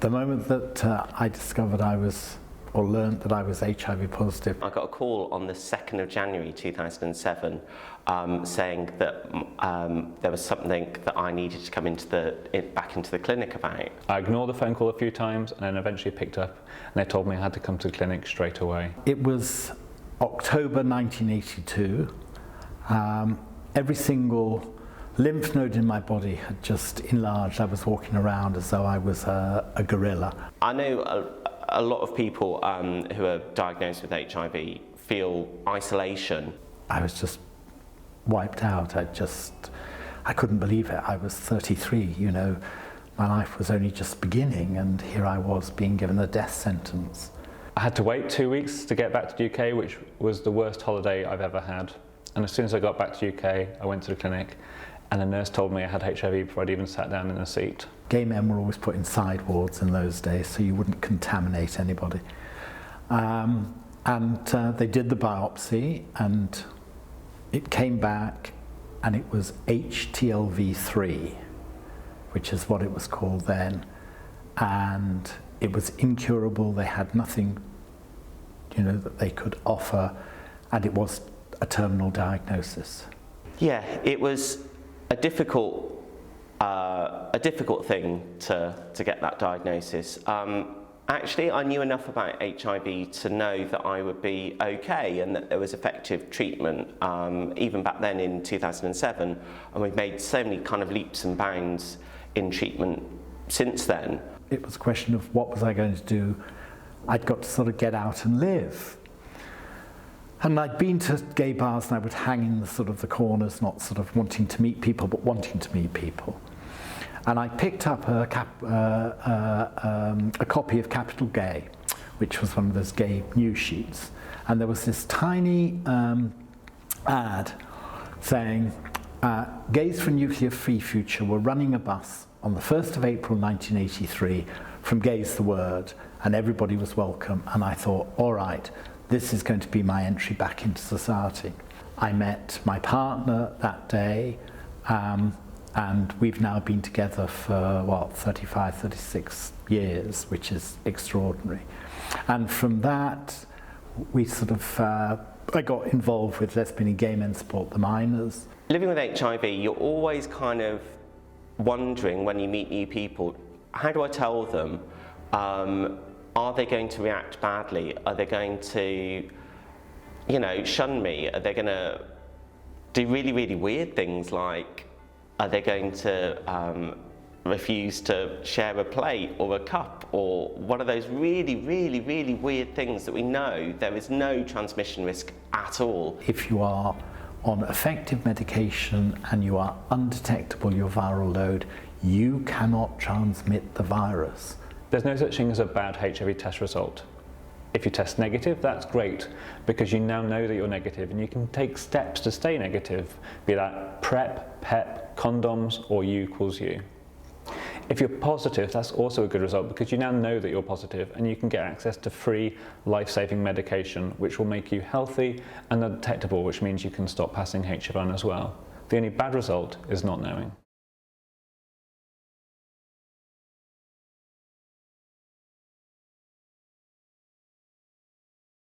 The moment that I discovered or learned that I was HIV positive, I got a call on the 2nd of January 2007 saying that there was something that I needed to come back into the clinic about. I ignored the phone call a few times and then eventually picked up, and they told me I had to come to the clinic straight away. It was October 1982. Every single lymph node in my body had just enlarged. I was walking around as though I was a gorilla. I know a lot of people who are diagnosed with HIV feel isolation. I was just wiped out. I couldn't believe it. I was 33, you know, my life was only just beginning, and here I was being given a death sentence. I had to wait 2 weeks to get back to the UK, which was the worst holiday I've ever had. And as soon as I got back to the UK, I went to the clinic, and the nurse told me I had HIV before I'd even sat down in a seat. Gay men were always put in side wards in those days, so you wouldn't contaminate anybody. They did the biopsy, and it came back, and it was HTLV3, which is what it was called then, and it was incurable. They had nothing, you know, that they could offer, and it was a terminal diagnosis. Yeah, it was a difficult thing to get that diagnosis. Actually, I knew enough about HIV to know that I would be okay and that there was effective treatment, even back then in 2007, and we've made so many kind of leaps and bounds in treatment since then. It was a question of what was I going to do. I'd got to sort of get out and live. And I'd been to gay bars, and I would hang in the corners, not sort of wanting to meet people, but wanting to meet people. And I picked up a copy of Capital Gay, which was one of those gay news sheets. And there was this tiny ad saying, gays for a nuclear-free future were running a bus on the 1st of April 1983 from Gays the Word, and everybody was welcome. And I thought, all right, this is going to be my entry back into society. I met my partner that day, and we've now been together for, 35, 36 years, which is extraordinary. And from that, I got involved with Lesbian and Gay Men Support the Minors. Living with HIV, you're always kind of wondering when you meet new people, how do I tell them? Are they going to react badly? Are they going to, you know, shun me? Are they going to do really, really weird things, like, are they going to refuse to share a plate or a cup, or one of those really, really, really weird things that we know there is no transmission risk at all? If you are on effective medication and you are undetectable, your viral load, you cannot transmit the virus. There's no such thing as a bad HIV test result. If you test negative, that's great, because you now know that you're negative and you can take steps to stay negative, be that PrEP, PEP, condoms, or U=U. If you're positive, that's also a good result, because you now know that you're positive and you can get access to free, life-saving medication, which will make you healthy and undetectable, which means you can stop passing HIV on as well. The only bad result is not knowing.